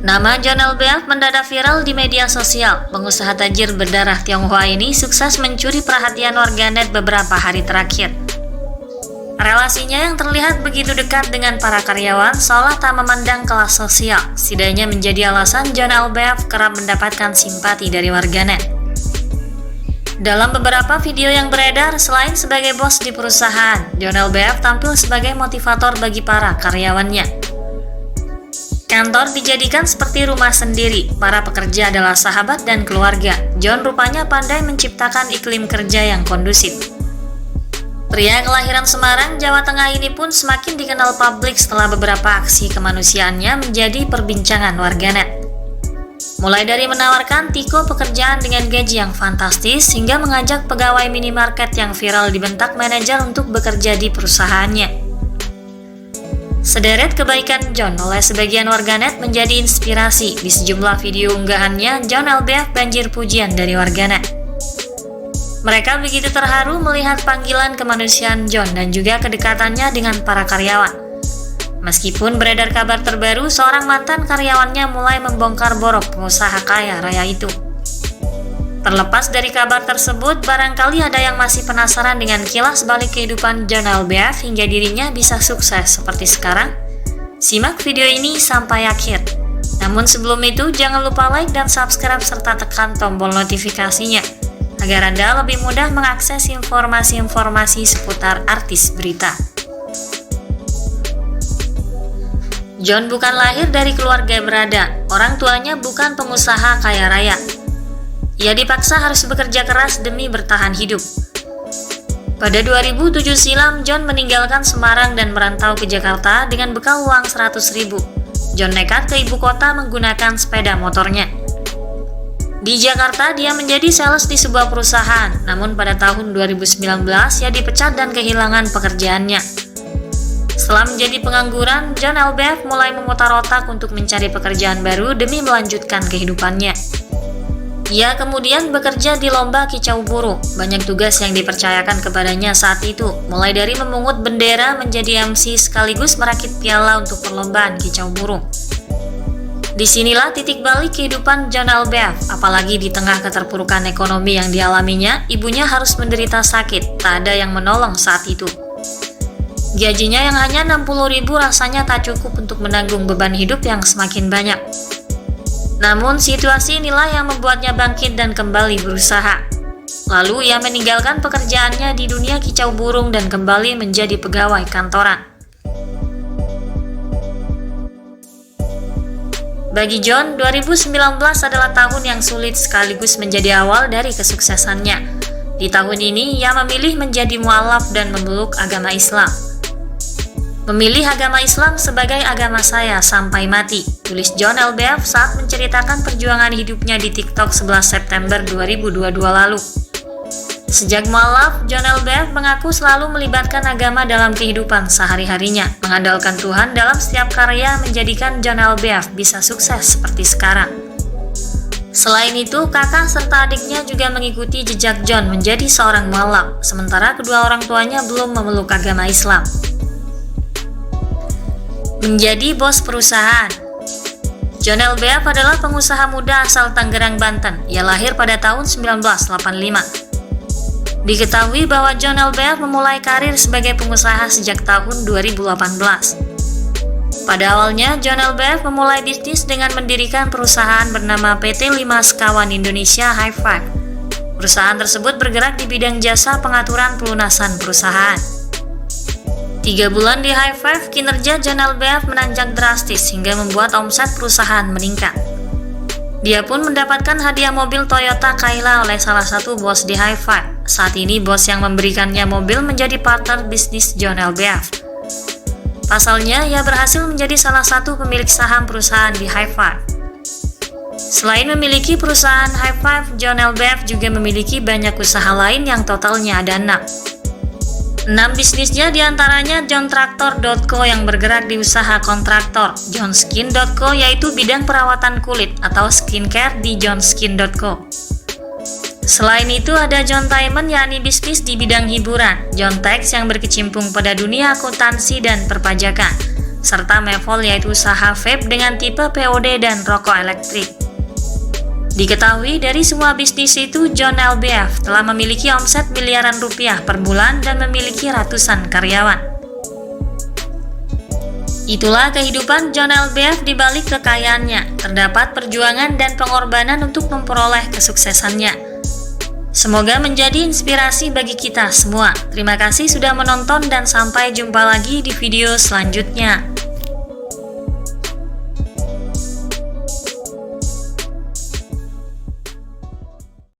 Nama John LBF mendadak viral di media sosial. Pengusaha tajir berdarah Tionghoa ini sukses mencuri perhatian warganet beberapa hari terakhir. Relasinya yang terlihat begitu dekat dengan para karyawan seolah tak memandang kelas sosial. Setidaknya menjadi alasan John LBF kerap mendapatkan simpati dari warganet. Dalam beberapa video yang beredar, selain sebagai bos di perusahaan, John LBF tampil sebagai motivator bagi para karyawannya. Kantor dijadikan seperti rumah sendiri, para pekerja adalah sahabat dan keluarga. John rupanya pandai menciptakan iklim kerja yang kondusif. Pria kelahiran Semarang, Jawa Tengah ini pun semakin dikenal publik setelah beberapa aksi kemanusiaannya menjadi perbincangan warganet. Mulai dari menawarkan Tiko pekerjaan dengan gaji yang fantastis, hingga mengajak pegawai minimarket yang viral dibentak manajer untuk bekerja di perusahaannya. Sederet kebaikan John oleh sebagian warganet menjadi inspirasi. Di sejumlah video unggahannya, John LBF banjir pujian dari warganet. Mereka begitu terharu melihat panggilan kemanusiaan John dan juga kedekatannya dengan para karyawan. Meskipun beredar kabar terbaru, seorang mantan karyawannya mulai membongkar borok pengusaha kaya raya itu. Terlepas dari kabar tersebut, barangkali ada yang masih penasaran dengan kilas balik kehidupan John LBF hingga dirinya bisa sukses seperti sekarang. Simak video ini sampai akhir. Namun sebelum itu, jangan lupa like dan subscribe serta tekan tombol notifikasinya agar Anda lebih mudah mengakses informasi-informasi seputar artis berita. John bukan lahir dari keluarga berada. Orang tuanya bukan pengusaha kaya raya. Ia dipaksa harus bekerja keras demi bertahan hidup. Pada 2007 silam, John meninggalkan Semarang dan merantau ke Jakarta dengan bekal uang 100.000. John nekat ke ibu kota menggunakan sepeda motornya. Di Jakarta, dia menjadi sales di sebuah perusahaan. Namun pada tahun 2019, ia dipecat dan kehilangan pekerjaannya. Setelah menjadi pengangguran, John LBF mulai memutar otak untuk mencari pekerjaan baru demi melanjutkan kehidupannya. Ia kemudian bekerja di lomba kicau burung. Banyak tugas yang dipercayakan kepadanya saat itu, mulai dari memungut bendera, menjadi MC, sekaligus merakit piala untuk perlombaan kicau burung. Disinilah titik balik kehidupan John LBF, apalagi di tengah keterpurukan ekonomi yang dialaminya, ibunya harus menderita sakit, tak ada yang menolong saat itu. Gajinya yang hanya 60.000 rasanya tak cukup untuk menanggung beban hidup yang semakin banyak. Namun situasi inilah yang membuatnya bangkit dan kembali berusaha. Lalu ia meninggalkan pekerjaannya di dunia kicau burung dan kembali menjadi pegawai kantoran. Bagi John, 2019 adalah tahun yang sulit sekaligus menjadi awal dari kesuksesannya. Di tahun ini, ia memilih menjadi mualaf dan memeluk agama Islam. Memilih agama Islam sebagai agama saya sampai mati, tulis John LBF saat menceritakan perjuangan hidupnya di TikTok 11 September 2022 lalu. Sejak mualaf, John LBF mengaku selalu melibatkan agama dalam kehidupan sehari-harinya. Mengandalkan Tuhan dalam setiap karya menjadikan John LBF bisa sukses seperti sekarang. Selain itu, kakak serta adiknya juga mengikuti jejak John menjadi seorang mualaf, sementara kedua orang tuanya belum memeluk agama Islam. Menjadi bos perusahaan. John LBF adalah pengusaha muda asal Tangerang, Banten. Ia lahir pada tahun 1985. Diketahui bahwa John LBF memulai karir sebagai pengusaha sejak tahun 2018. Pada awalnya, John LBF memulai bisnis dengan mendirikan perusahaan bernama PT 5 Sekawan Indonesia Hi5. Perusahaan tersebut bergerak di bidang jasa pengaturan pelunasan perusahaan. 3 bulan di Hi5, kinerja John LBF menanjak drastis hingga membuat omset perusahaan meningkat. Dia pun mendapatkan hadiah mobil Toyota Kayla oleh salah satu bos di Hi5. Saat ini bos yang memberikannya mobil menjadi partner bisnis John LBF. Pasalnya, ia berhasil menjadi salah satu pemilik saham perusahaan di Hi5. Selain memiliki perusahaan Hi5, John LBF juga memiliki banyak usaha lain yang totalnya ada 6. 6 bisnisnya diantaranya JohnTraktor.co yang bergerak di usaha kontraktor, JohnSkin.co yaitu bidang perawatan kulit atau skincare di JohnSkin.co. Selain itu ada Johntainment yakni bisnis di bidang hiburan, Johntax yang berkecimpung pada dunia akuntansi dan perpajakan, serta Mevol yaitu usaha vape dengan tipe POD dan rokok elektrik. Diketahui dari semua bisnis itu, John LBF telah memiliki omset miliaran rupiah per bulan dan memiliki ratusan karyawan. Itulah kehidupan John LBF di balik kekayaannya. Terdapat perjuangan dan pengorbanan untuk memperoleh kesuksesannya. Semoga menjadi inspirasi bagi kita semua. Terima kasih sudah menonton dan sampai jumpa lagi di video selanjutnya.